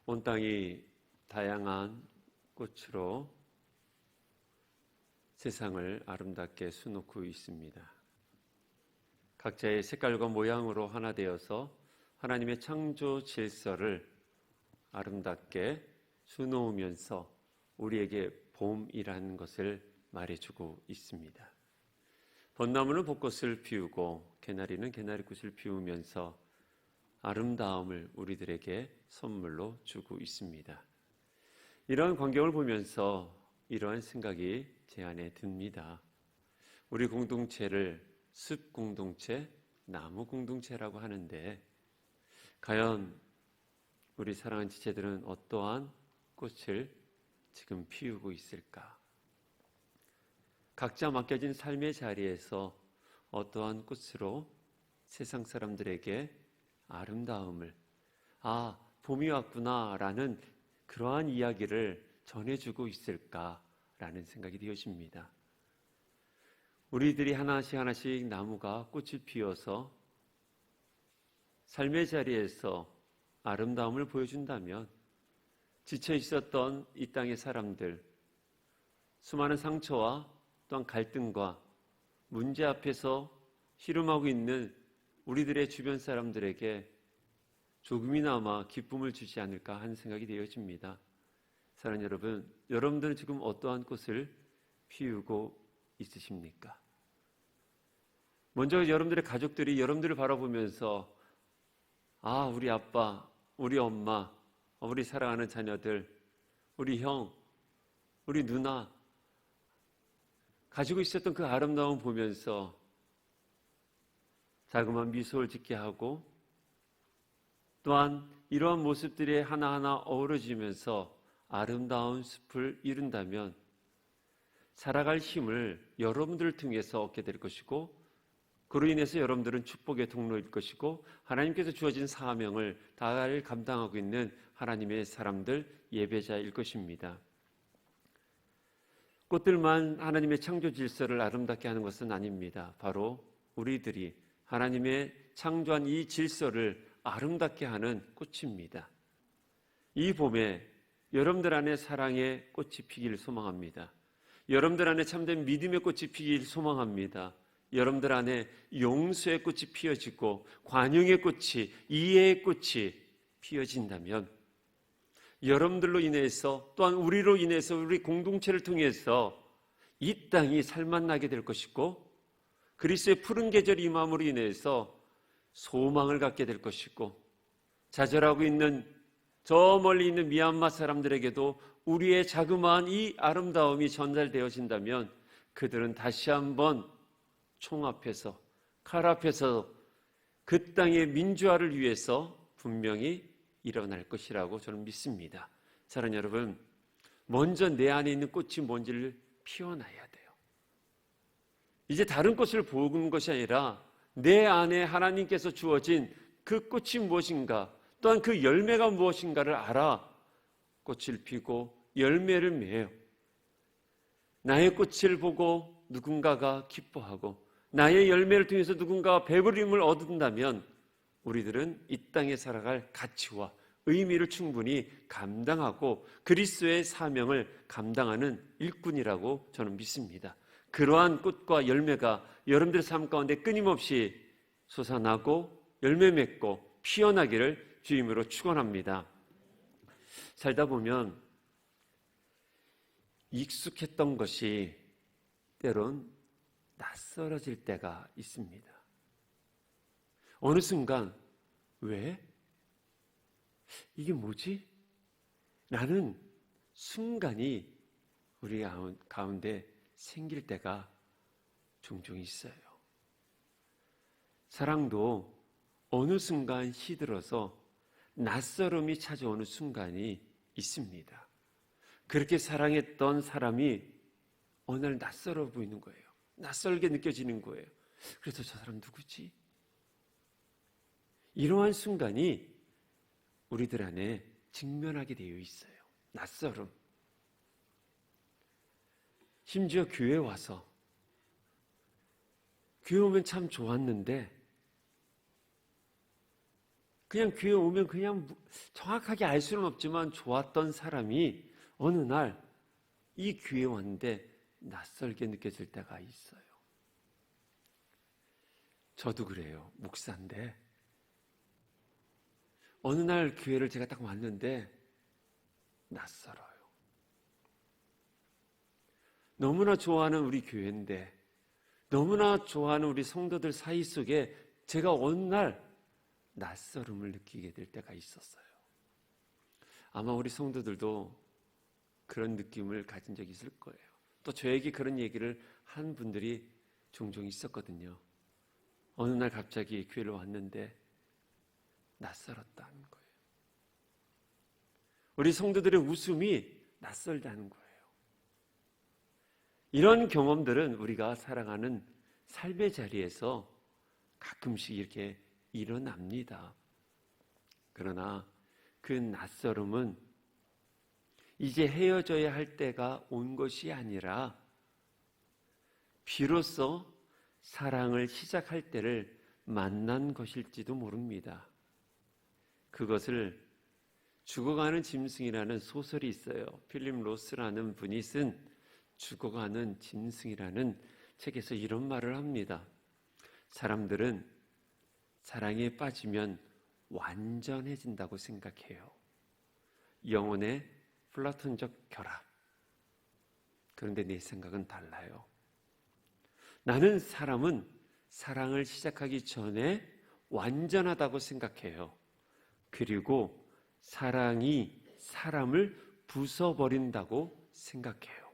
온 땅이 다양한 꽃으로 세상을 아름답게 수놓고 있습니다. 각자의 색깔과 모양으로 하나 되어서 하나님의 창조 질서를 아름답게 수놓으면서 우리에게 봄이라는 것을 말해주고 있습니다. 벚나무는 벚꽃을 피우고 개나리는 개나리꽃을 피우면서 아름다움을 우리들에게 선물로 주고 있습니다. 이러한 광경을 보면서 이러한 생각이 제 안에 듭니다. 우리 공동체를 숲 공동체, 나무 공동체라고 하는데 과연 우리 사랑하는 지체들은 어떠한 꽃을 지금 피우고 있을까? 각자 맡겨진 삶의 자리에서 어떠한 꽃으로 세상 사람들에게 아름다움을, 봄이 왔구나라는 그러한 이야기를 전해주고 있을까라는 생각이 되어집니다. 우리들이 하나씩 나무가 꽃을 피워서 삶의 자리에서 아름다움을 보여준다면 지쳐 있었던 이 땅의 사람들, 수많은 상처와 또한 갈등과 문제 앞에서 씨름하고 있는 우리들의 주변 사람들에게 조금이나마 기쁨을 주지 않을까 하는 생각이 되어집니다. 사랑하는 여러분, 여러분들은 지금 어떠한 꽃을 피우고 있으십니까? 먼저 여러분들의 가족들이 여러분들을 바라보면서 우리 아빠, 우리 엄마, 우리 사랑하는 자녀들, 우리 형, 우리 누나 가지고 있었던 그 아름다움 보면서 자그마한 미소를 짓게 하고 또한 이러한 모습들이 하나하나 어우러지면서 아름다운 숲을 이룬다면 살아갈 힘을 여러분들을 통해서 얻게 될 것이고 그로 인해서 여러분들은 축복의 통로일 것이고 하나님께서 주어진 사명을 잘 감당하고 있는 하나님의 사람들, 예배자일 것입니다. 꽃들만 하나님의 창조 질서를 아름답게 하는 것은 아닙니다. 바로 우리들이 하나님의 창조한 이 질서를 아름답게 하는 꽃입니다. 이 봄에 여러분들 안에 사랑의 꽃이 피기를 소망합니다. 여러분들 안에 참된 믿음의 꽃이 피기를 소망합니다. 여러분들 안에 용서의 꽃이 피어지고 관용의 꽃이, 이해의 꽃이 피어진다면 여러분들로 인해서 또한 우리로 인해서 우리 공동체를 통해서 이 땅이 살맛나게 될 것이고 그리스도의 푸른 계절이 임함으로 인해서 소망을 갖게 될 것이고 좌절하고 있는 저 멀리 있는 미얀마 사람들에게도 우리의 자그마한 이 아름다움이 전달되어진다면 그들은 다시 한번 총 앞에서 칼 앞에서 그 땅의 민주화를 위해서 분명히 일어날 것이라고 저는 믿습니다. 사랑하는 여러분, 먼저 내 안에 있는 꽃이 뭔지를 피워놔야 돼요. 이제 다른 꽃을 보는 것이 아니라 내 안에 하나님께서 주어진 그 꽃이 무엇인가 또한 그 열매가 무엇인가를 알아 꽃을 피고 열매를 맺어요. 나의 꽃을 보고 누군가가 기뻐하고 나의 열매를 통해서 누군가가 배부림을 얻는다면 우리들은 이 땅에 살아갈 가치와 의미를 충분히 감당하고 그리스도의 사명을 감당하는 일꾼이라고 저는 믿습니다. 그러한 꽃과 열매가 여러분들의 삶 가운데 끊임없이 솟아나고 열매 맺고 피어나기를 주임으로 축원합니다. 살다 보면 익숙했던 것이 때론 낯설어질 때가 있습니다. 어느 순간 왜? 이게 뭐지? 라는 순간이 우리 가운데 생길 때가 종종 있어요. 사랑도 어느 순간 시들어서 낯설음이 찾아오는 순간이 있습니다. 그렇게 사랑했던 사람이 어느 날 낯설어 보이는 거예요. 낯설게 느껴지는 거예요. 그래서 저 사람 누구지? 이러한 순간이 우리들 안에 직면하게 되어 있어요. 낯설음. 심지어 교회 와서 교회 오면 참 좋았는데 그냥 교회 오면 그냥 정확하게 알 수는 없지만 좋았던 사람이 어느 날 이 교회에 왔는데 낯설게 느껴질 때가 있어요. 저도 그래요. 목사인데 어느 날 교회를 제가 딱 왔는데 낯설어요. 너무나 좋아하는 우리 교회인데, 너무나 좋아하는 우리 성도들 사이 속에 제가 어느 날 낯설음을 느끼게 될 때가 있었어요. 아마 우리 성도들도 그런 느낌을 가진 적이 있을 거예요. 또 저에게 그런 얘기를 한 분들이 종종 있었거든요. 어느 날 갑자기 교회를 왔는데 낯설었다는 거예요. 우리 성도들의 웃음이 낯설다는 거예요. 이런 경험들은 우리가 살아가는 삶의 자리에서 가끔씩 이렇게 일어납니다. 그러나 그 낯설음은 이제 헤어져야 할 때가 온 것이 아니라 비로소 사랑을 시작할 때를 만난 것일지도 모릅니다. 그것을 죽어가는 짐승이라는 소설이 있어요. 필립 로스라는 분이 쓴 죽어가는 짐승이라는 책에서 이런 말을 합니다. 사람들은 사랑에 빠지면 완전해진다고 생각해요. 영혼의 플라톤적 결합. 그런데 내 생각은 달라요. 나는 사람은 사랑을 시작하기 전에 완전하다고 생각해요. 그리고 사랑이 사람을 부숴버린다고 생각해요.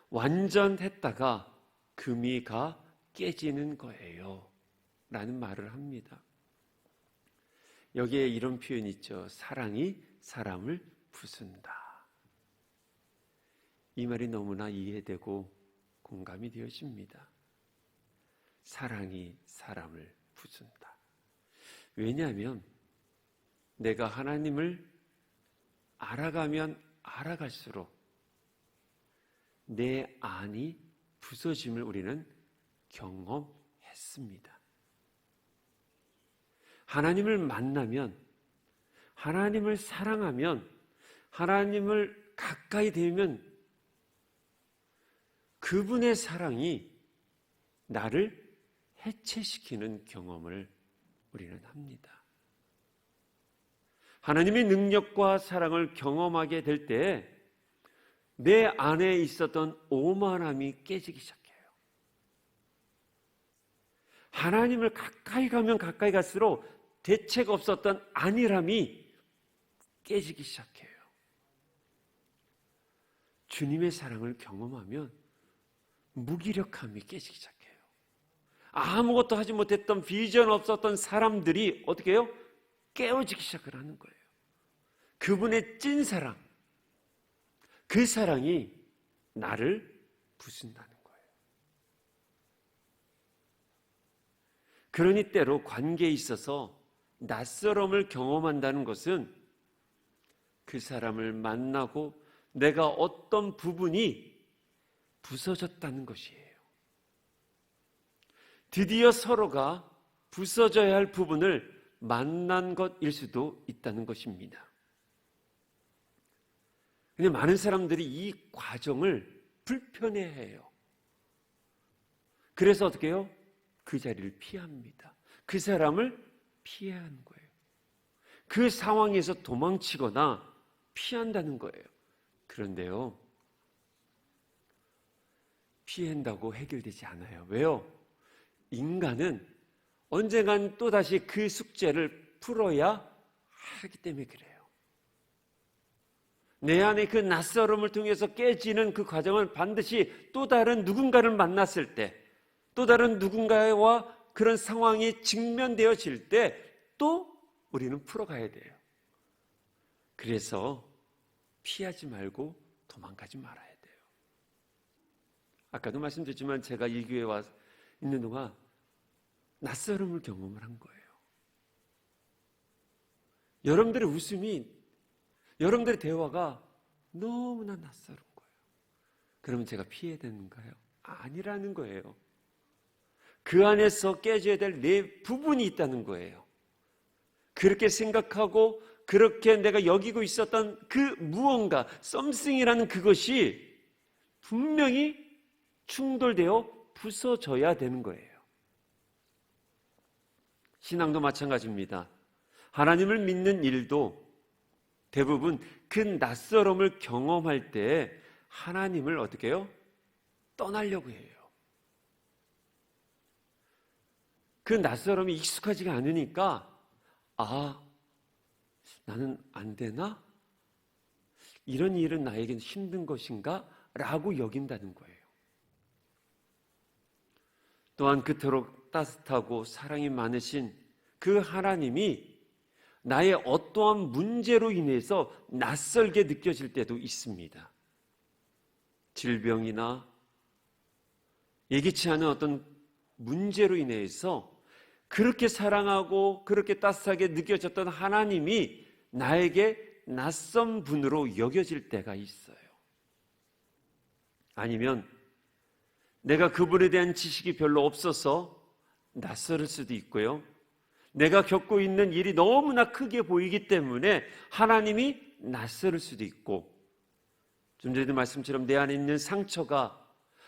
완전했다가 금이가 깨지는 거예요. 라는 말을 합니다. 여기에 이런 표현이 있죠. 사랑이 사람을 부순다. 이 말이 너무나 이해되고 공감이 되어집니다. 사랑이 사람을 부순다. 왜냐하면 내가 하나님을 알아가면 알아갈수록 내 안이 부서짐을 우리는 경험했습니다. 하나님을 만나면, 하나님을 사랑하면, 하나님을 가까이 되면 그분의 사랑이 나를 해체시키는 경험을 우리는 합니다. 하나님의 능력과 사랑을 경험하게 될 때 내 안에 있었던 오만함이 깨지기 시작해요. 하나님을 가까이 가면 가까이 갈수록 대책 없었던 안일함이 깨지기 시작해요. 주님의 사랑을 경험하면 무기력함이 깨지기 시작해요. 아무것도 하지 못했던 비전 없었던 사람들이 어떻게 해요? 깨어지기 시작을 하는 거예요. 그분의 찐 사랑, 그 사랑이 나를 부순다는 거예요. 그러니 때로 관계에 있어서 낯설음을 경험한다는 것은 그 사람을 만나고 내가 어떤 부분이 부서졌다는 것이에요. 드디어 서로가 부서져야 할 부분을 만난 것일 수도 있다는 것입니다. 근데 많은 사람들이 이 과정을 불편해해요. 그래서 어떻게 해요? 그 자리를 피합니다. 그 사람을 피해야 하는 거예요. 그 상황에서 도망치거나 피한다는 거예요. 그런데요, 피한다고 해결되지 않아요. 왜요? 인간은 언젠간 또다시 그 숙제를 풀어야 하기 때문에 그래요. 내 안에 그 낯설음을 통해서 깨지는 그 과정은 반드시 또 다른 누군가를 만났을 때, 또 다른 누군가와 그런 상황이 직면되어질 때 또 우리는 풀어가야 돼요. 그래서 피하지 말고 도망가지 말아야 돼요. 아까도 말씀드렸지만 제가 이 교회에 와 있는 동안 낯설음을 경험을 한 거예요. 여러분들의 웃음이, 여러분들의 대화가 너무나 낯설은 거예요. 그러면 제가 피해야 되는가요? 아니라는 거예요. 그 안에서 깨져야 될 내 부분이 있다는 거예요. 그렇게 생각하고 그렇게 내가 여기고 있었던 그 무언가, something이라는 그것이 분명히 충돌되어 부서져야 되는 거예요. 신앙도 마찬가지입니다. 하나님을 믿는 일도 대부분 그 낯설음을 경험할 때 하나님을 어떻게 해요? 떠나려고 해요. 그 낯설음이 익숙하지가 않으니까 나는 안 되나? 이런 일은 나에겐 힘든 것인가? 라고 여긴다는 거예요. 또한 그토록 따뜻하고 사랑이 많으신 그 하나님이 나의 어떠한 문제로 인해서 낯설게 느껴질 때도 있습니다. 질병이나 예기치 않은 어떤 문제로 인해서 그렇게 사랑하고 그렇게 따뜻하게 느껴졌던 하나님이 나에게 낯선 분으로 여겨질 때가 있어요. 아니면 내가 그분에 대한 지식이 별로 없어서 낯설을 수도 있고요. 내가 겪고 있는 일이 너무나 크게 보이기 때문에 하나님이 낯설을 수도 있고, 좀 전에도 말씀처럼 내 안에 있는 상처가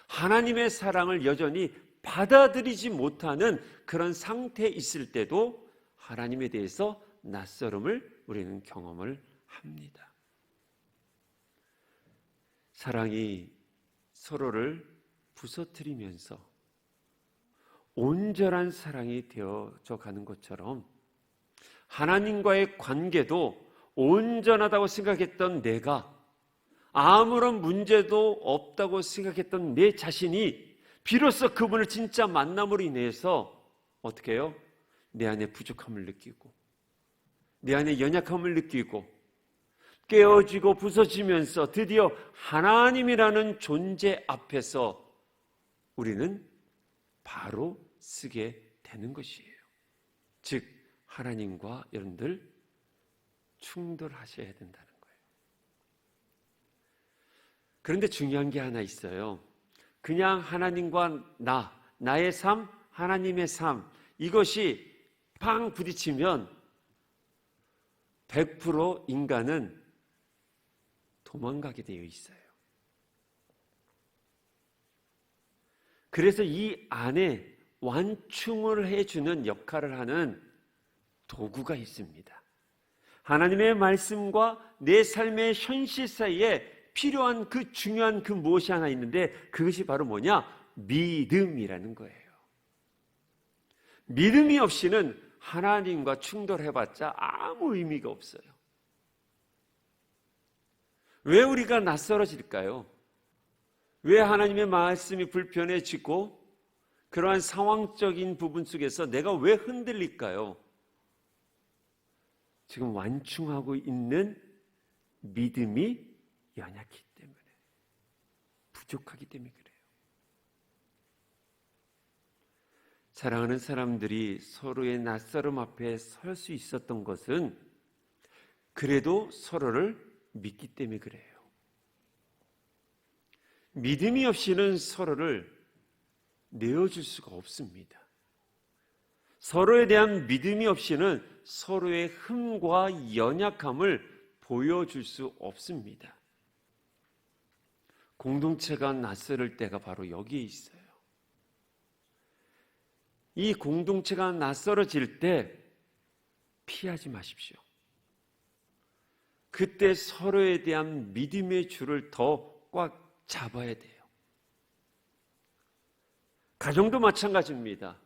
하나님의 사랑을 여전히 받아들이지 못하는 그런 상태에 있을 때도 하나님에 대해서 낯설음을 우리는 경험을 합니다. 사랑이 서로를 부서뜨리면서 온전한 사랑이 되어져 가는 것처럼 하나님과의 관계도 온전하다고 생각했던 내가 아무런 문제도 없다고 생각했던 내 자신이 비로소 그분을 진짜 만남으로 인해서 어떻게 해요? 내 안에 부족함을 느끼고 내 안에 연약함을 느끼고 깨어지고 부서지면서 드디어 하나님이라는 존재 앞에서 우리는 바로 쓰게 되는 것이에요. 즉 하나님과 여러분들 충돌하셔야 된다는 거예요. 그런데 중요한 게 하나 있어요. 그냥 하나님과 나의 삶, 하나님의 삶, 이것이 팡 부딪히면 100% 인간은 도망가게 되어 있어요. 그래서 이 안에 완충을 해주는 역할을 하는 도구가 있습니다. 하나님의 말씀과 내 삶의 현실 사이에 필요한 그 중요한 그 무엇이 하나 있는데 그것이 바로 뭐냐? 믿음이라는 거예요. 믿음이 없이는 하나님과 충돌해봤자 아무 의미가 없어요. 왜 우리가 낯설어질까요? 왜 하나님의 말씀이 불편해지고 그러한 상황적인 부분 속에서 내가 왜 흔들릴까요? 지금 완충하고 있는 믿음이 연약하기 때문에, 부족하기 때문에 그래요. 사랑하는 사람들이 서로의 낯설음 앞에 설 수 있었던 것은 그래도 서로를 믿기 때문에 그래요. 믿음이 없이는 서로를 내어줄 수가 없습니다. 서로에 대한 믿음이 없이는 서로의 흠과 연약함을 보여줄 수 없습니다. 공동체가 낯설을 때가 바로 여기에 있어요. 이 공동체가 낯설어질 때 피하지 마십시오. 그때 서로에 대한 믿음의 줄을 더 꽉 잡아야 돼요. 가정도 마찬가지입니다.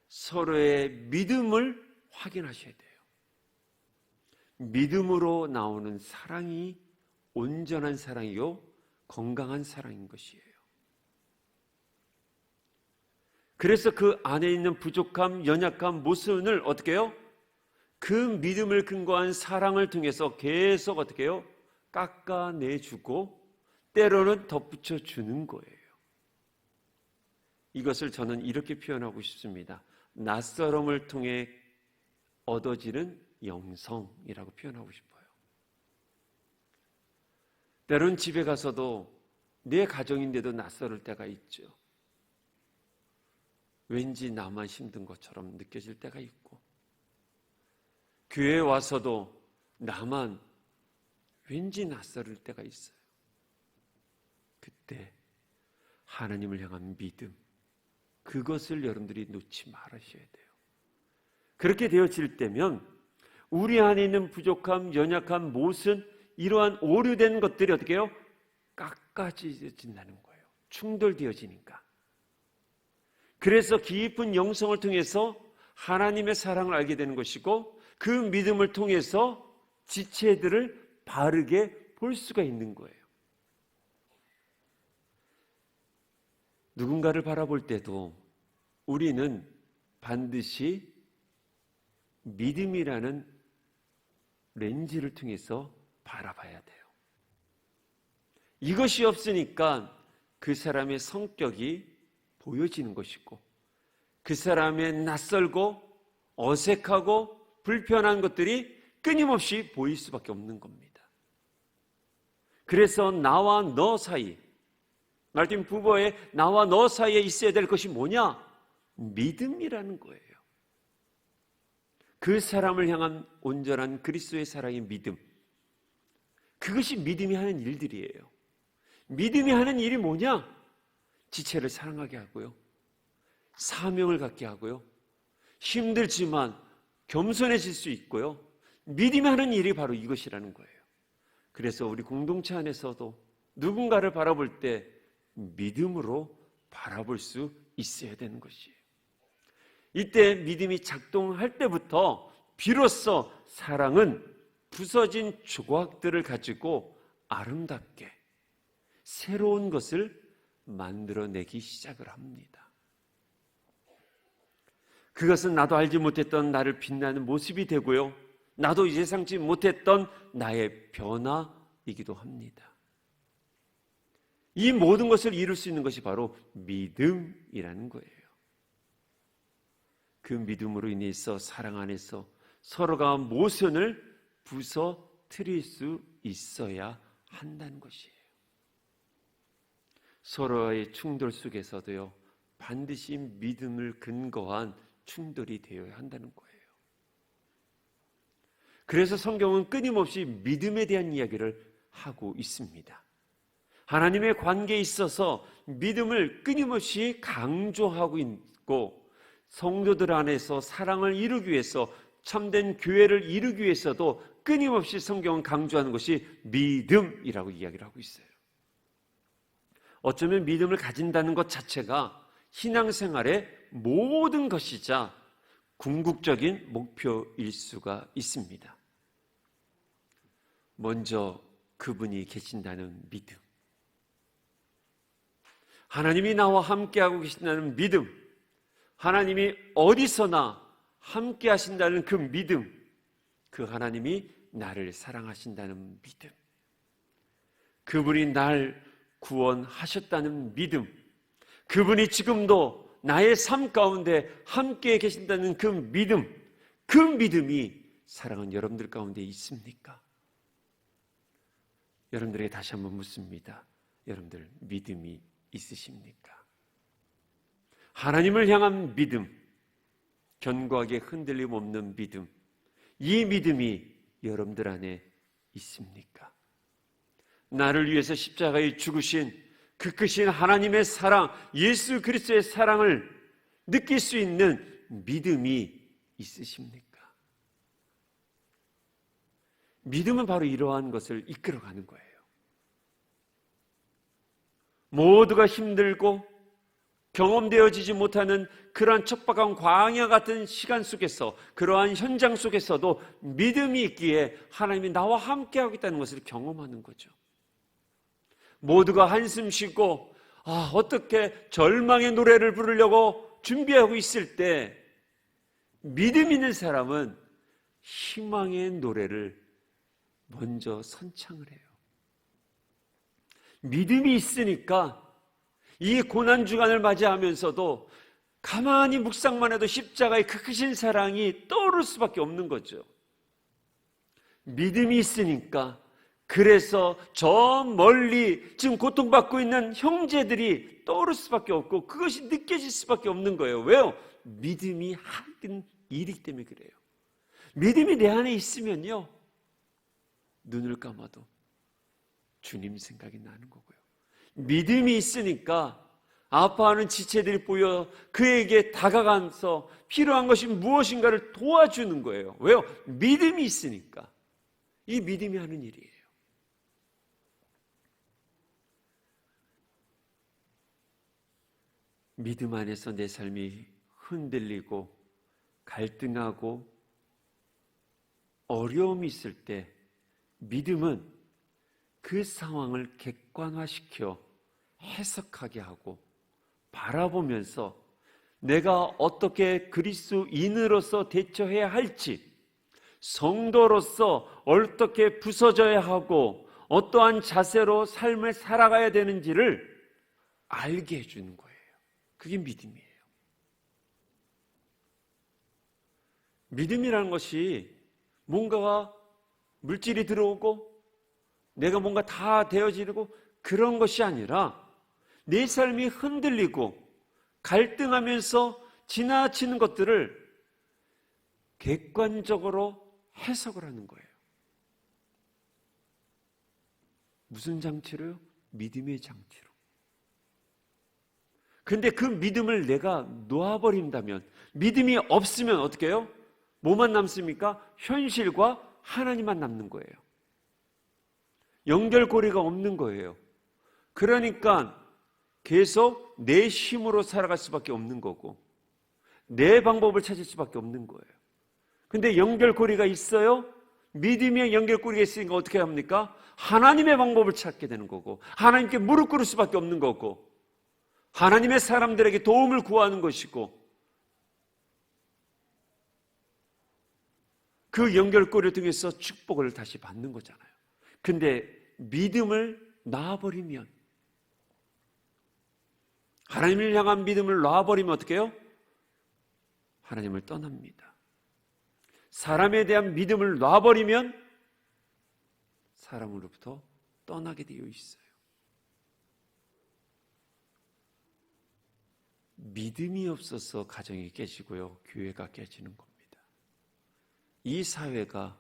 서로의 믿음을 확인하셔야 돼요. 믿음으로 나오는 사랑이 온전한 사랑이요, 건강한 사랑인 것이에요. 그래서 그 안에 있는 부족함, 연약함, 모순을 어떻게 해요? 그 믿음을 근거한 사랑을 통해서 계속 어떻게 해요? 깎아내주고 때로는 덧붙여 주는 거예요. 이것을 저는 이렇게 표현하고 싶습니다. 낯설음을 통해 얻어지는 영성이라고 표현하고 싶어요. 때로는 집에 가서도 내 가정인데도 낯설을 때가 있죠. 왠지 나만 힘든 것처럼 느껴질 때가 있고 교회에 와서도 나만 왠지 낯설을 때가 있어요. 그때 하나님을 향한 믿음, 그것을 여러분들이 놓지 말으셔야 돼요. 그렇게 되어질 때면 우리 안에 있는 부족함, 연약함, 못은 이러한 오류된 것들이 어떻게 해요? 깎아진다는 거예요. 충돌되어지니까. 그래서 깊은 영성을 통해서 하나님의 사랑을 알게 되는 것이고, 그 믿음을 통해서 지체들을 바르게 볼 수가 있는 거예요. 누군가를 바라볼 때도 우리는 반드시 믿음이라는 렌즈를 통해서 바라봐야 돼요. 이것이 없으니까 그 사람의 성격이 보여지는 것이고, 그 사람의 낯설고 어색하고 불편한 것들이 끊임없이 보일 수밖에 없는 겁니다. 그래서 나와 너 사이, 말하자면 부부의 나와 너 사이에 있어야 될 것이 뭐냐? 믿음이라는 거예요. 그 사람을 향한 온전한 그리스도의 사랑의 믿음, 그것이 믿음이 하는 일들이에요. 믿음이 하는 일이 뭐냐? 지체를 사랑하게 하고요, 사명을 갖게 하고요, 힘들지만 겸손해질 수 있고요, 믿음이 하는 일이 바로 이것이라는 거예요. 그래서 우리 공동체 안에서도 누군가를 바라볼 때 믿음으로 바라볼 수 있어야 되는 것이에요. 이때 믿음이 작동할 때부터 비로소 사랑은 부서진 조각들을 가지고 아름답게 새로운 것을 만들어내기 시작을 합니다. 그것은 나도 알지 못했던 나를 빛나는 모습이 되고요, 나도 예상치 못했던 나의 변화이기도 합니다. 이 모든 것을 이룰 수 있는 것이 바로 믿음이라는 거예요. 그 믿음으로 인해서 사랑 안에서 서로가 모순을 부서뜨릴 수 있어야 한다는 것이에요. 서로의 충돌 속에서도요, 반드시 믿음을 근거한 충돌이 되어야 한다는 거예요. 그래서 성경은 끊임없이 믿음에 대한 이야기를 하고 있습니다. 하나님의 관계에 있어서 믿음을 끊임없이 강조하고 있고, 성도들 안에서 사랑을 이루기 위해서, 참된 교회를 이루기 위해서도 끊임없이 성경은 강조하는 것이 믿음이라고 이야기를 하고 있어요. 어쩌면 믿음을 가진다는 것 자체가 신앙생활의 모든 것이자 궁극적인 목표일 수가 있습니다. 먼저 그분이 계신다는 믿음, 하나님이 나와 함께하고 계신다는 믿음, 하나님이 어디서나 함께 하신다는 그 믿음, 그 하나님이 나를 사랑하신다는 믿음, 그분이 날 구원하셨다는 믿음, 그분이 지금도 나의 삶 가운데 함께 계신다는 그 믿음, 그 믿음이 사랑하는 여러분들 가운데 있습니까? 여러분들에게 다시 한번 묻습니다. 여러분들 믿음이 있으십니까? 하나님을 향한 믿음, 견고하게 흔들림 없는 믿음, 이 믿음이 여러분들 안에 있습니까? 나를 위해서 십자가에 죽으신 그 크신 하나님의 사랑, 예수 그리스도의 사랑을 느낄 수 있는 믿음이 있으십니까? 믿음은 바로 이러한 것을 이끌어가는 거예요. 모두가 힘들고 경험되어지지 못하는 그러한 척박한 광야 같은 시간 속에서, 그러한 현장 속에서도 믿음이 있기에 하나님이 나와 함께하고 있다는 것을 경험하는 거죠. 모두가 한숨 쉬고 어떻게 절망의 노래를 부르려고 준비하고 있을 때 믿음 있는 사람은 희망의 노래를 먼저 선창을 해요. 믿음이 있으니까 이 고난주간을 맞이하면서도 가만히 묵상만 해도 십자가의 그 크신 사랑이 떠오를 수밖에 없는 거죠. 믿음이 있으니까, 그래서 저 멀리 지금 고통받고 있는 형제들이 떠오를 수밖에 없고, 그것이 느껴질 수밖에 없는 거예요. 왜요? 믿음이 하는 일이기 때문에 그래요. 믿음이 내 안에 있으면요, 눈을 감아도 주님 생각이 나는 거고요. 믿음이 있으니까 아파하는 지체들이 보여 그에게 다가가서 필요한 것이 무엇인가를 도와주는 거예요. 왜요? 믿음이 있으니까. 이 믿음이 하는 일이에요. 믿음 안에서 내 삶이 흔들리고 갈등하고 어려움이 있을 때 믿음은 그 상황을 객관화시켜 해석하게 하고 바라보면서 내가 어떻게 그리스도인으로서 대처해야 할지, 성도로서 어떻게 부서져야 하고 어떠한 자세로 삶을 살아가야 되는지를 알게 해주는 거예요. 그게 믿음이에요. 믿음이라는 것이 뭔가가 물질이 들어오고 내가 뭔가 다 되어지고 그런 것이 아니라 내 삶이 흔들리고 갈등하면서 지나치는 것들을 객관적으로 해석을 하는 거예요. 무슨 장치로요? 믿음의 장치로. 근데 그 믿음을 내가 놓아버린다면, 믿음이 없으면 어떻게 해요? 뭐만 남습니까? 현실과 하나님만 남는 거예요. 연결고리가 없는 거예요. 그러니까 계속 내 힘으로 살아갈 수밖에 없는 거고 내 방법을 찾을 수밖에 없는 거예요. 근데 연결고리가 있어요? 믿음의 연결고리가 있으니까 어떻게 합니까? 하나님의 방법을 찾게 되는 거고 하나님께 무릎 꿇을 수밖에 없는 거고 하나님의 사람들에게 도움을 구하는 것이고 그 연결고리를 통해서 축복을 다시 받는 거잖아요. 근데 믿음을 놔버리면, 하나님을 향한 믿음을 놔버리면 어떻게 해요? 하나님을 떠납니다. 사람에 대한 믿음을 놔버리면 사람으로부터 떠나게 되어 있어요. 믿음이 없어서 가정이 깨지고요, 교회가 깨지는 겁니다. 이 사회가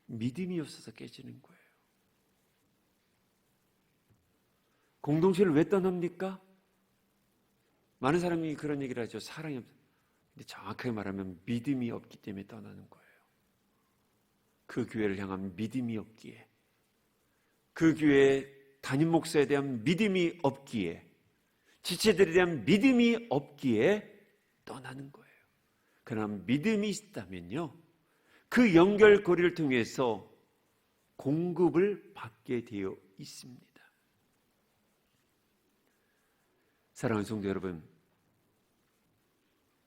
믿음이 없어서 깨지는 거예요. 공동체를 왜 떠납니까? 많은 사람이 그런 얘기를 하죠. 사랑이 없어. 근데 정확하게 말하면 믿음이 없기 때문에 떠나는 거예요. 그 교회를 향한 믿음이 없기에, 그 교회의 담임 목사에 대한 믿음이 없기에, 지체들에 대한 믿음이 없기에 떠나는 거예요. 그러나 믿음이 있다면요, 그 연결고리를 통해서 공급을 받게 되어 있습니다. 사랑하는 성도 여러분,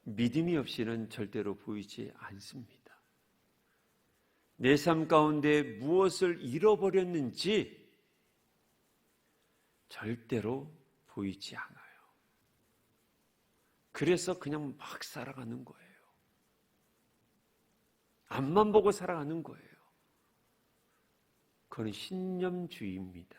믿음이 없이는 절대로 보이지 않습니다. 내 삶 가운데 무엇을 잃어버렸는지 절대로 보이지 않아요. 그래서 그냥 막 살아가는 거예요. 앞만 보고 살아가는 거예요. 그건 신념주의입니다.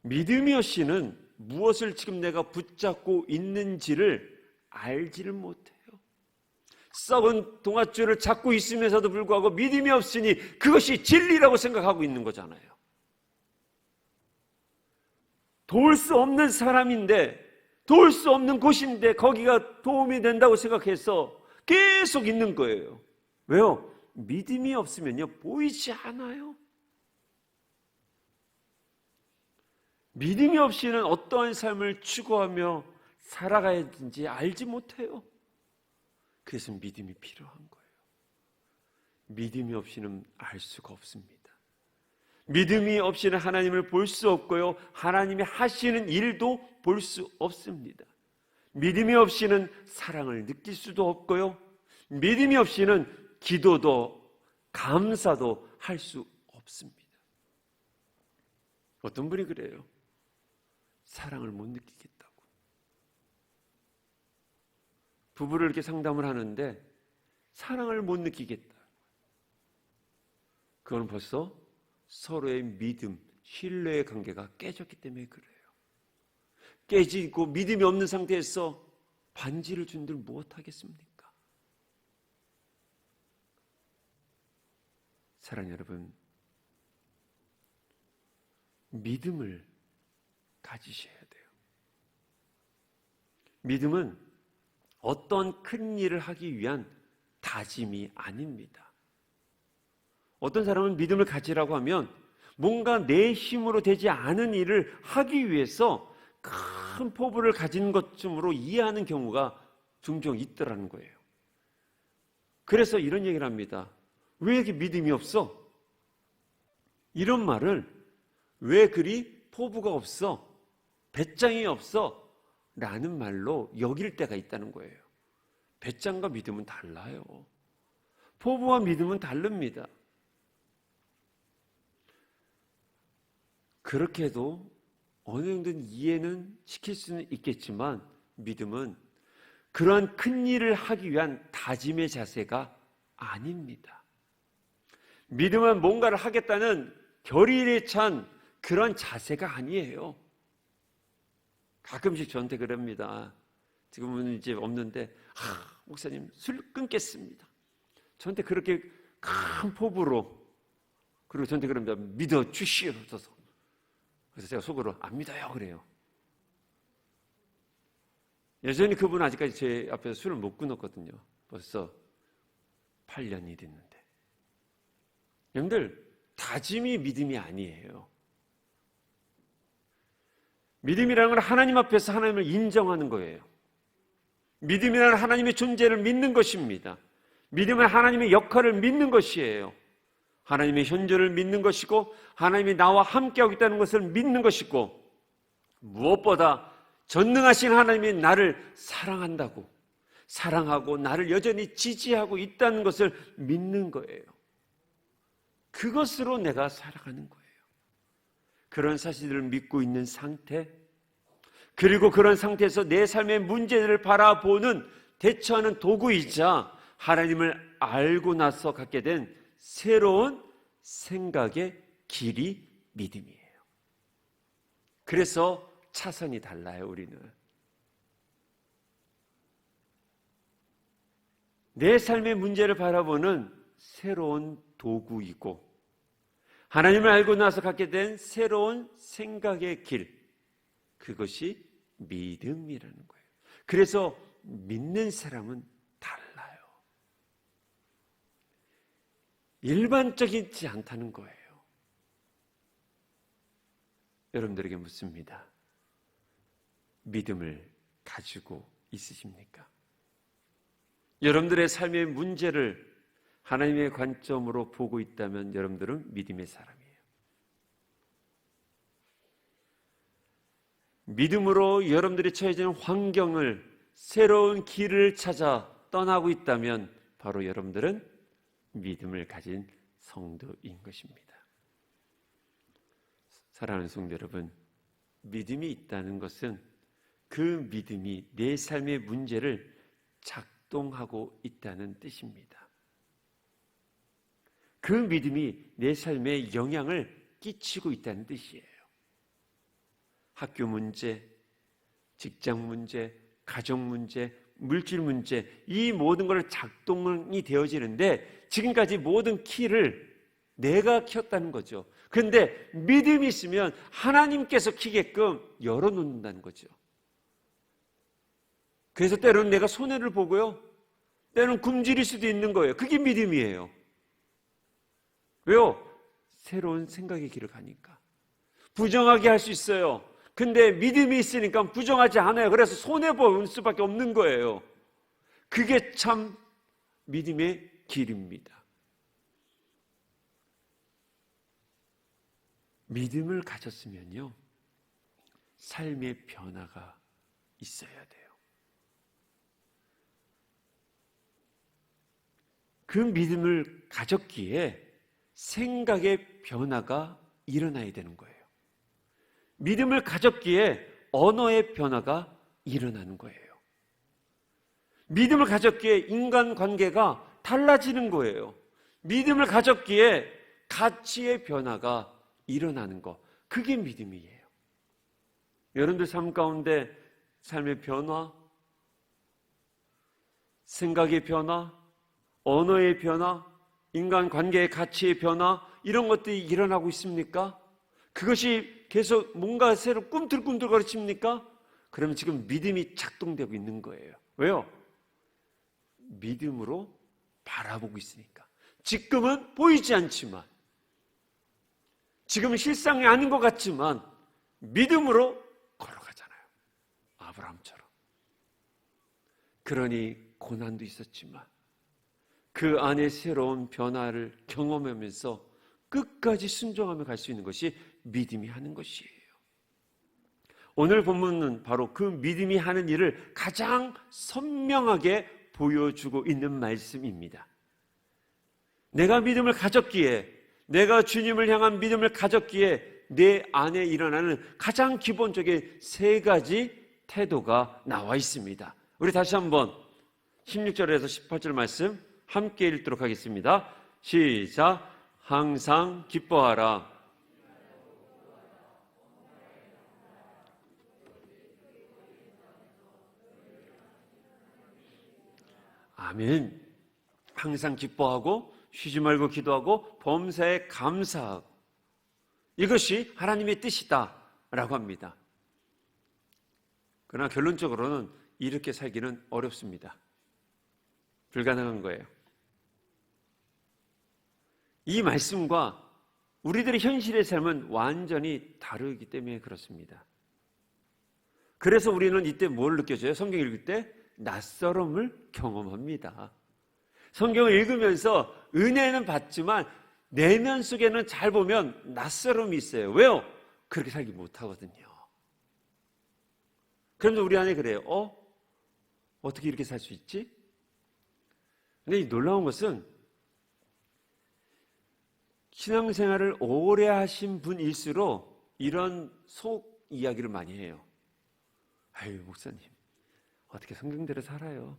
믿음이 없이는 무엇을 지금 내가 붙잡고 있는지를 알지를 못해요. 썩은 동아줄을 잡고 있으면서도 불구하고 믿음이 없으니 그것이 진리라고 생각하고 있는 거잖아요. 도울 수 없는 사람인데, 도울 수 없는 곳인데 거기가 도움이 된다고 생각해서 계속 있는 거예요. 왜요? 믿음이 없으면요, 보이지 않아요. 믿음이 없이는 어떠한 삶을 추구하며 살아가야 되는지 알지 못해요. 그래서 믿음이 필요한 거예요. 믿음이 없이는 알 수가 없습니다. 믿음이 없이는 하나님을 볼 수 없고요, 하나님이 하시는 일도 볼 수 없습니다. 믿음이 없이는 사랑을 느낄 수도 없고요, 믿음이 없이는 기도도 감사도 할 수 없습니다. 어떤 분이 그래요. 사랑을 못 느끼겠다고. 부부를 이렇게 상담을 하는데 사랑을 못 느끼겠다. 그건 벌써 서로의 믿음, 신뢰의 관계가 깨졌기 때문에 그래요. 깨지고 믿음이 없는 상태에서 반지를 준들 무엇하겠습니까? 사랑하는 여러분, 믿음을 가지셔야 돼요. 믿음은 어떤 큰 일을 하기 위한 다짐이 아닙니다. 어떤 사람은 믿음을 가지라고 하면 뭔가 내 힘으로 되지 않은 일을 하기 위해서 큰 포부를 가진 것쯤으로 이해하는 경우가 종종 있더라는 거예요. 그래서 이런 얘기를 합니다. 왜 이렇게 믿음이 없어? 이런 말을 왜 그리 포부가 없어? 배짱이 없어? 라는 말로 여길 때가 있다는 거예요. 배짱과 믿음은 달라요. 포부와 믿음은 다릅니다. 그렇게 해도 어느 정도는 이해는 시킬 수는 있겠지만 믿음은 그러한 큰 일을 하기 위한 다짐의 자세가 아닙니다. 믿음은 뭔가를 하겠다는 결의에 찬 그런 자세가 아니에요. 가끔씩 저한테 그럽니다. 지금은 이제 없는데 목사님 술 끊겠습니다. 저한테 그렇게 큰 포부로, 그리고 저한테 그럽니다. 믿어 주시옵소서. 그래서 제가 속으로 안 믿어요 그래요. 여전히 그분은 아직까지 제 앞에서 술을 못 끊었거든요. 벌써 8년이 됐는데. 여러분들, 다짐이 믿음이 아니에요. 믿음이라는 건 하나님 앞에서 하나님을 인정하는 거예요. 믿음이라는 하나님의 존재를 믿는 것입니다. 믿음은 하나님의 역할을 믿는 것이에요. 하나님의 현존을 믿는 것이고 하나님이 나와 함께하고 있다는 것을 믿는 것이고, 무엇보다 전능하신 하나님이 나를 사랑한다고, 사랑하고 나를 여전히 지지하고 있다는 것을 믿는 거예요. 그것으로 내가 살아가는 거예요. 그런 사실들을 믿고 있는 상태, 그리고 그런 상태에서 내 삶의 문제들을 바라보는 대처하는 도구이자 하나님을 알고 나서 갖게 된 새로운 생각의 길이 믿음이에요. 그래서 차선이 달라요. 우리는 내 삶의 문제를 바라보는 새로운 도구이고 하나님을 알고 나서 갖게 된 새로운 생각의 길, 그것이 믿음이라는 거예요. 그래서 믿는 사람은 달라요. 일반적이지 않다는 거예요. 여러분들에게 묻습니다. 믿음을 가지고 있으십니까? 여러분들의 삶의 문제를 하나님의 관점으로 보고 있다면 여러분들은 믿음의 사람이에요. 믿음으로 여러분들이 처해지는 환경을, 새로운 길을 찾아 떠나고 있다면 바로 여러분들은 믿음을 가진 성도인 것입니다. 사랑하는 성도 여러분, 믿음이 있다는 것은 그 믿음이 내 삶의 문제를 작동하고 있다는 뜻입니다. 그 믿음이 내 삶에 영향을 끼치고 있다는 뜻이에요. 학교 문제, 직장 문제, 가족 문제, 물질 문제, 이 모든 걸 작동이 되어지는데 지금까지 모든 키를 내가 켰다는 거죠. 그런데 믿음이 있으면 하나님께서 키게끔 열어놓는다는 거죠. 그래서 때로는 내가 손해를 보고요, 때로는 굶주릴 수도 있는 거예요. 그게 믿음이에요. 왜요? 새로운 생각의 길을 가니까. 부정하게 할 수 있어요. 근데 믿음이 있으니까 부정하지 않아요. 그래서 손해볼 수밖에 없는 거예요. 그게 참 믿음의 길입니다. 믿음을 가졌으면요, 삶의 변화가 있어야 돼요. 그 믿음을 가졌기에 생각의 변화가 일어나야 되는 거예요. 믿음을 가졌기에 언어의 변화가 일어나는 거예요. 믿음을 가졌기에 인간관계가 달라지는 거예요. 믿음을 가졌기에 가치의 변화가 일어나는 것, 그게 믿음이에요. 여러분들 삶 가운데 삶의 변화, 생각의 변화, 언어의 변화, 인간 관계의 가치의 변화, 이런 것들이 일어나고 있습니까? 그것이 계속 뭔가 새로 꿈틀꿈틀 거리십니까? 그러면 지금 믿음이 작동되고 있는 거예요. 왜요? 믿음으로 바라보고 있으니까. 지금은 보이지 않지만, 지금은 실상이 아닌 것 같지만 믿음으로 걸어가잖아요. 아브라함처럼. 그러니 고난도 있었지만 그 안에 새로운 변화를 경험하면서 끝까지 순종하며 갈 수 있는 것이 믿음이 하는 것이에요. 오늘 본문은 바로 그 믿음이 하는 일을 가장 선명하게 보여주고 있는 말씀입니다. 내가 믿음을 가졌기에, 내가 주님을 향한 믿음을 가졌기에 내 안에 일어나는 가장 기본적인 세 가지 태도가 나와 있습니다. 우리 다시 한번 16절에서 18절 말씀 함께 읽도록 하겠습니다. 시작. 항상 기뻐하라. 아멘. 항상 기뻐하고 쉬지 말고 기도하고 범사에 감사하고, 이것이 하나님의 뜻이다 라고 합니다. 그러나 결론적으로는 이렇게 살기는 어렵습니다. 불가능한 거예요. 이 말씀과 우리들의 현실의 삶은 완전히 다르기 때문에 그렇습니다. 그래서 우리는 이때 뭘 느껴져요? 성경 읽을 때 낯설음을 경험합니다. 성경을 읽으면서 은혜는 받지만 내면 속에는 잘 보면 낯설음이 있어요. 왜요? 그렇게 살기 못하거든요. 그런데 우리 안에 그래요. 어떻게 이렇게 살 수 있지? 근데 이 놀라운 것은 신앙생활을 오래 하신 분일수록 이런 속 이야기를 많이 해요. 아유, 목사님, 어떻게 성경대로 살아요?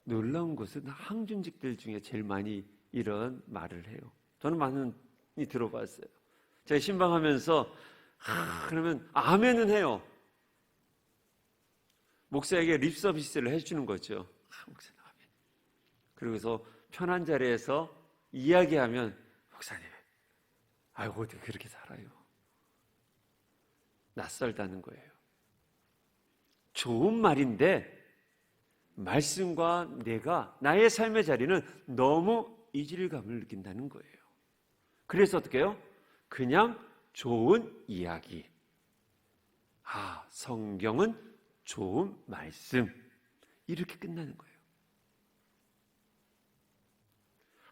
놀라운 것은 항준직들 중에 제일 많이 이런 말을 해요. 저는 많이 들어봤어요. 제가 신방하면서 그러면 아멘은 해요. 목사에게 립 서비스를 해주는 거죠. 목사님 아멘. 그러고서 편한 자리에서 이야기하면 목사님, 아이고 어떻게 그렇게 살아요? 낯설다는 거예요. 좋은 말인데 말씀과 내가 나의 삶의 자리는 너무 이질감을 느낀다는 거예요. 그래서 어떻게 해요? 그냥 좋은 이야기. 성경은 좋은 말씀. 이렇게 끝나는 거예요.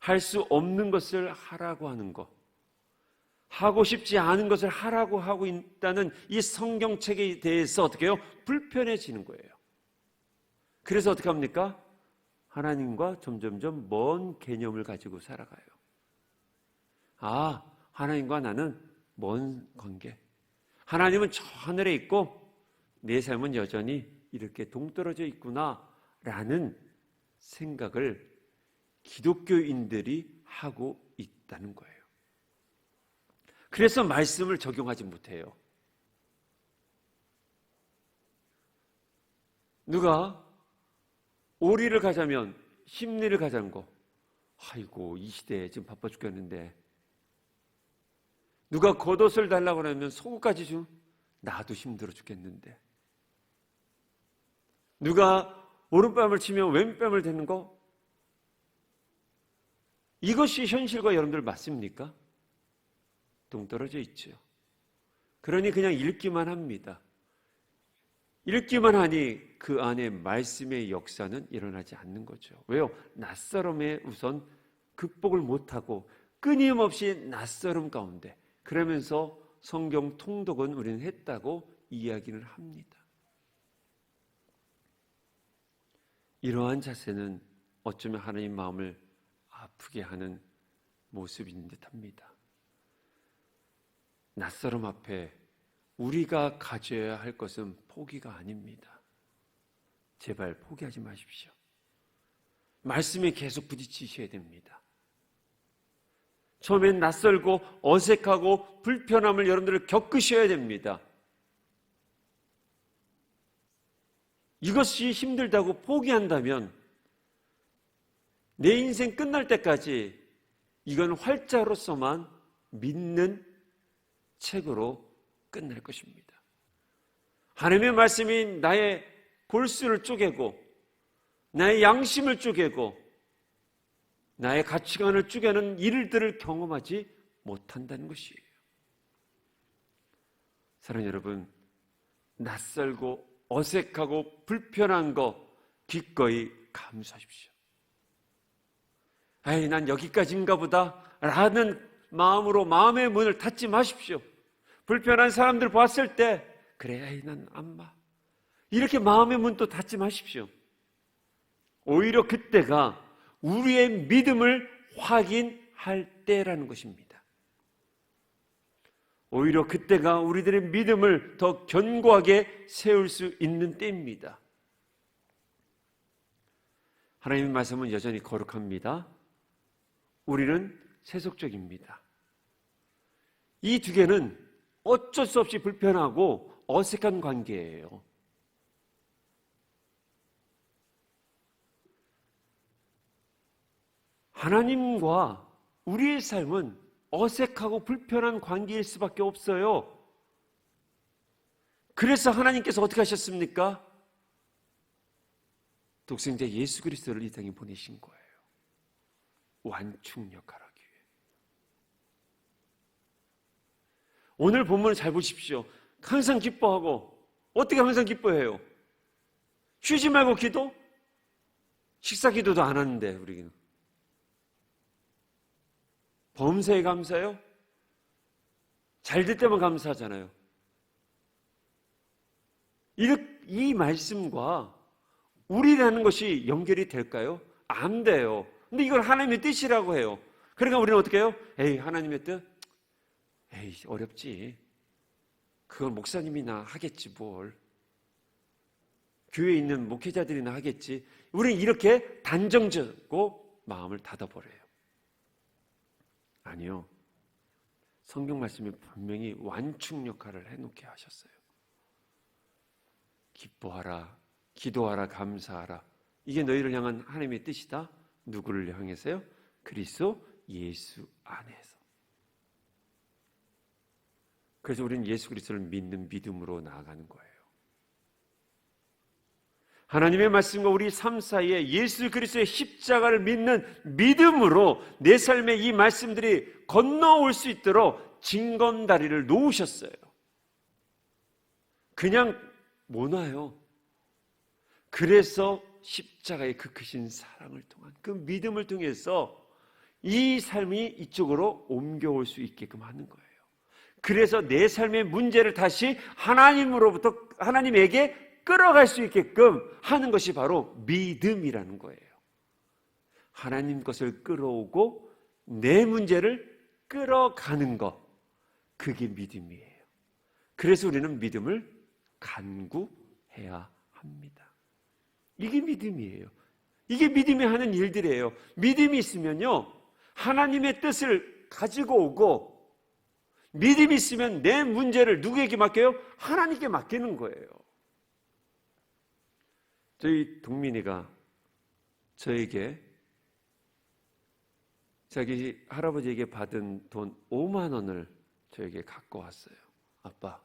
할 수 없는 것을 하라고 하는 것, 하고 싶지 않은 것을 하라고 하고 있다는 이 성경책에 대해서 어떻게 해요? 불편해지는 거예요. 그래서 어떻게 합니까? 하나님과 점점점 먼 개념을 가지고 살아가요. 하나님과 나는 먼 관계. 하나님은 저 하늘에 있고 내 삶은 여전히 이렇게 동떨어져 있구나라는 생각을 기독교인들이 하고 있다는 거예요. 그래서 말씀을 적용하지 못해요. 누가 오리를 가자면 심리를 가자는 거, 아이고 이 시대에 지금 바빠 죽겠는데, 누가 겉옷을 달라고 하면 속옷까지 좀, 나도 힘들어 죽겠는데, 누가 오른뺨을 치면 왼뺨을 대는 거, 이것이 현실과 여러분들 맞습니까? 동떨어져 있죠. 그러니 그냥 읽기만 합니다. 읽기만 하니 그 안에 말씀의 역사는 일어나지 않는 거죠. 왜요? 낯설음에 우선 극복을 못하고 끊임없이 낯설음 가운데, 그러면서 성경 통독은 우리는 했다고 이야기를 합니다. 이러한 자세는 어쩌면 하나님 마음을 아프게 하는 모습인 듯합니다. 낯설음 앞에 우리가 가져야 할 것은 포기가 아닙니다. 제발 포기하지 마십시오. 말씀에 계속 부딪히셔야 됩니다. 처음엔 낯설고 어색하고 불편함을 여러분들 겪으셔야 됩니다. 이것이 힘들다고 포기한다면 내 인생 끝날 때까지 이건 활자로서만 믿는 책으로 끝날 것입니다. 하나님의 말씀이 나의 골수를 쪼개고 나의 양심을 쪼개고 나의 가치관을 쪼개는 일들을 경험하지 못한다는 것이에요. 사랑하는 여러분, 낯설고 어색하고 불편한 거 기꺼이 감수하십시오. 아이, 난 여기까지인가 보다 라는 마음으로 마음의 문을 닫지 마십시오. 불편한 사람들 봤을 때 그래, 아이, 난 안 봐. 이렇게 마음의 문도 닫지 마십시오. 오히려 그때가 우리의 믿음을 확인할 때라는 것입니다. 오히려 그때가 우리들의 믿음을 더 견고하게 세울 수 있는 때입니다. 하나님의 말씀은 여전히 거룩합니다. 우리는 세속적입니다. 이 두 개는 어쩔 수 없이 불편하고 어색한 관계예요. 하나님과 우리의 삶은 어색하고 불편한 관계일 수밖에 없어요. 그래서 하나님께서 어떻게 하셨습니까? 독생자 예수 그리스도를 이 땅에 보내신 거예요. 완충 역할을 하기 위해. 오늘 본문을 잘 보십시오. 항상 기뻐하고, 어떻게 항상 기뻐해요? 쉬지 말고 기도? 식사 기도도 안 하는데 우리는. 범사에 감사해요? 잘 될 때만 감사하잖아요. 이 말씀과 우리라는 것이 연결이 될까요? 안 돼요. 근데 이걸 하나님의 뜻이라고 해요. 그러니까 우리는 어떻게 해요? 에이, 하나님의 뜻? 에이, 어렵지. 그건 목사님이나 하겠지 뭘. 교회에 있는 목회자들이나 하겠지. 우리는 이렇게 단정적으로 마음을 닫아버려요. 아니요. 성경 말씀이 분명히 완충 역할을 해놓게 하셨어요. 기뻐하라, 기도하라, 감사하라. 이게 너희를 향한 하나님의 뜻이다. 누구를 향해서요? 그리스도 예수 안에서. 그래서 우리는 예수 그리스도를 믿는 믿음으로 나아가는 거예요. 하나님의 말씀과 우리 삶 사이에 예수 그리스도의 십자가를 믿는 믿음으로 내 삶에 이 말씀들이 건너올 수 있도록 징검다리를 놓으셨어요. 그냥 못 와요. 그래서 십자가의 그 크신 사랑을 통한 그 믿음을 통해서 이 삶이 이쪽으로 옮겨올 수 있게끔 하는 거예요. 그래서 내 삶의 문제를 다시 하나님으로부터 하나님에게 끌어갈 수 있게끔 하는 것이 바로 믿음이라는 거예요. 하나님 것을 끌어오고 내 문제를 끌어가는 것, 그게 믿음이에요. 그래서 우리는 믿음을 간구해야 합니다. 이게 믿음이에요. 이게 믿음이 하는 일들이에요. 믿음이 있으면요, 하나님의 뜻을 가지고 오고, 믿음이 있으면 내 문제를 누구에게 맡겨요? 하나님께 맡기는 거예요. 저희 동민이가 저에게 자기 할아버지에게 받은 돈 5만 원을 저에게 갖고 왔어요. 아빠,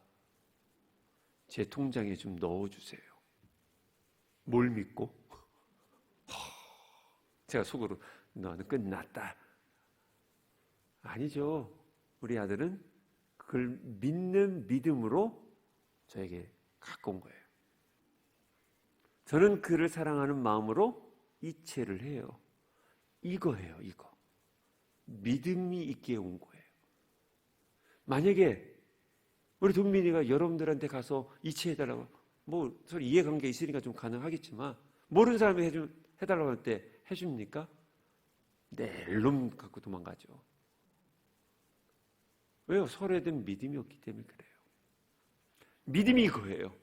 제 통장에 좀 넣어주세요. 뭘 믿고? 제가 속으로 너는 끝났다. 아니죠. 우리 아들은 그걸 믿는 믿음으로 저에게 갖고 온 거예요. 저는 그를 사랑하는 마음으로 이체를 해요. 이거예요, 이거. 믿음이 있게 온 거예요. 만약에 우리 동민이가 여러분들한테 가서 이체해달라고, 뭐 서로 이해관계 있으니까 좀 가능하겠지만, 모르는 사람이 해달라고 할 때 해줍니까? 낼놈 갖고 도망가죠. 왜요? 서로에 대한 믿음이 없기 때문에 그래요. 믿음이 이거예요.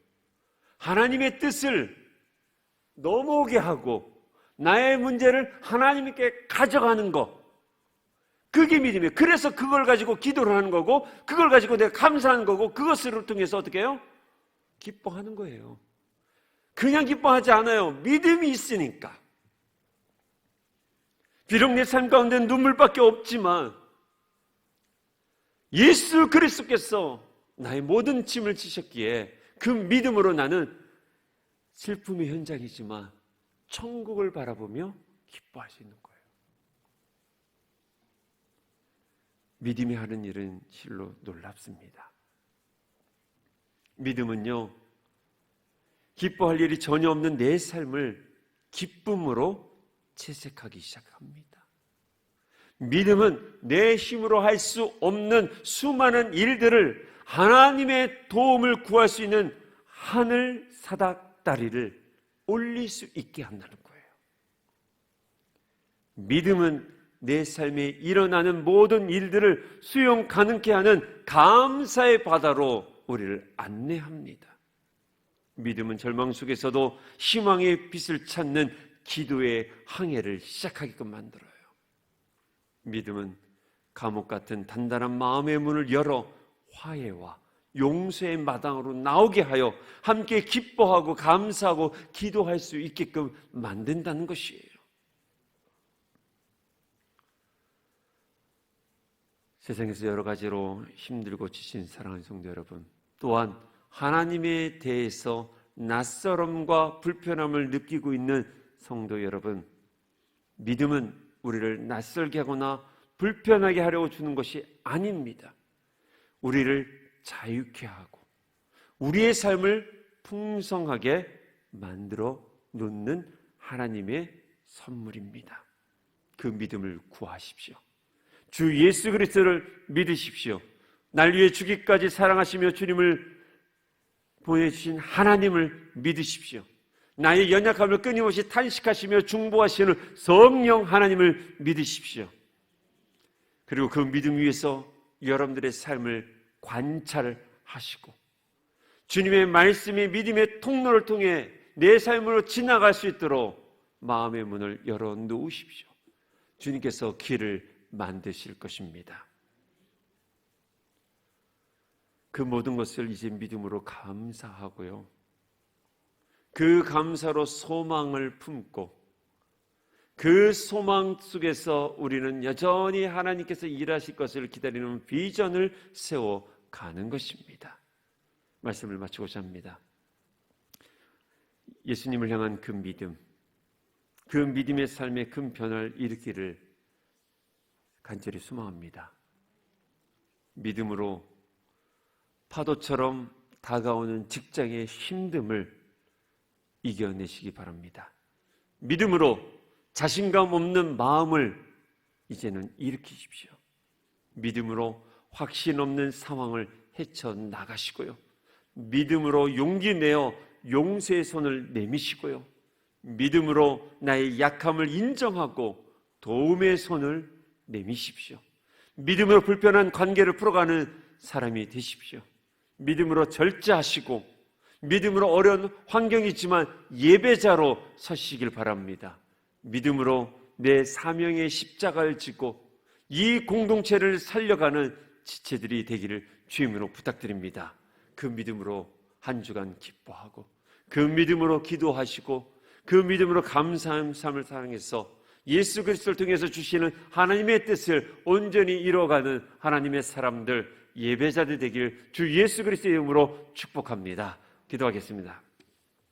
하나님의 뜻을 넘어오게 하고 나의 문제를 하나님께 가져가는 것, 그게 믿음이에요. 그래서 그걸 가지고 기도를 하는 거고, 그걸 가지고 내가 감사하는 거고, 그것을 통해서 어떻게 해요? 기뻐하는 거예요. 그냥 기뻐하지 않아요. 믿음이 있으니까. 비록 내 삶 가운데 눈물밖에 없지만 예수 그리스도께서 나의 모든 짐을 지셨기에 그 믿음으로 나는 슬픔의 현장이지만 천국을 바라보며 기뻐할 수 있는 거예요. 믿음이 하는 일은 실로 놀랍습니다. 믿음은요, 기뻐할 일이 전혀 없는 내 삶을 기쁨으로 채색하기 시작합니다. 믿음은 내 힘으로 할 수 없는 수많은 일들을 하나님의 도움을 구할 수 있는 하늘 사닥다리를 올릴 수 있게 한다는 거예요. 믿음은 내 삶에 일어나는 모든 일들을 수용 가능케 하는 감사의 바다로 우리를 안내합니다. 믿음은 절망 속에서도 희망의 빛을 찾는 기도의 항해를 시작하게끔 만들어요. 믿음은 감옥 같은 단단한 마음의 문을 열어 화해와 용서의 마당으로 나오게 하여 함께 기뻐하고 감사하고 기도할 수 있게끔 만든다는 것이에요. 세상에서 여러 가지로 힘들고 지친 사랑하는 성도 여러분, 또한 하나님에 대해서 낯설음과 불편함을 느끼고 있는 성도 여러분, 믿음은 우리를 낯설게 하거나 불편하게 하려고 주는 것이 아닙니다. 우리를 자유케 하고 우리의 삶을 풍성하게 만들어 놓는 하나님의 선물입니다. 그 믿음을 구하십시오. 주 예수 그리스도를 믿으십시오. 날 위해 주기까지 사랑하시며 주님을 보내주신 하나님을 믿으십시오. 나의 연약함을 끊임없이 탄식하시며 중보하시는 성령 하나님을 믿으십시오. 그리고 그 믿음 위에서 여러분들의 삶을 관찰하시고 주님의 말씀이 믿음의 통로를 통해 내 삶으로 지나갈 수 있도록 마음의 문을 열어놓으십시오. 주님께서 길을 만드실 것입니다. 그 모든 것을 이제 믿음으로 감사하고요, 그 감사로 소망을 품고 그 소망 속에서 우리는 여전히 하나님께서 일하실 것을 기다리는 비전을 세워가는 것입니다. 말씀을 마치고자 합니다. 예수님을 향한 그 믿음, 그 믿음의 삶에 큰 변화를 일으키기를 간절히 소망합니다. 믿음으로 파도처럼 다가오는 직장의 힘듦을 이겨내시기 바랍니다. 믿음으로 자신감 없는 마음을 이제는 일으키십시오. 믿음으로 확신 없는 상황을 헤쳐나가시고요, 믿음으로 용기 내어 용서의 손을 내미시고요, 믿음으로 나의 약함을 인정하고 도움의 손을 내미십시오. 믿음으로 불편한 관계를 풀어가는 사람이 되십시오. 믿음으로 절제하시고 믿음으로 어려운 환경이지만 예배자로 서시길 바랍니다. 믿음으로 내 사명의 십자가를 지고 이 공동체를 살려가는 지체들이 되기를 주임으로 부탁드립니다. 그 믿음으로 한 주간 기뻐하고 그 믿음으로 기도하시고 그 믿음으로 감사한 삶을 사랑해서 예수 그리스도를 통해서 주시는 하나님의 뜻을 온전히 이뤄가는 하나님의 사람들, 예배자들 되길 주 예수 그리스도의 이름으로 축복합니다. 기도하겠습니다.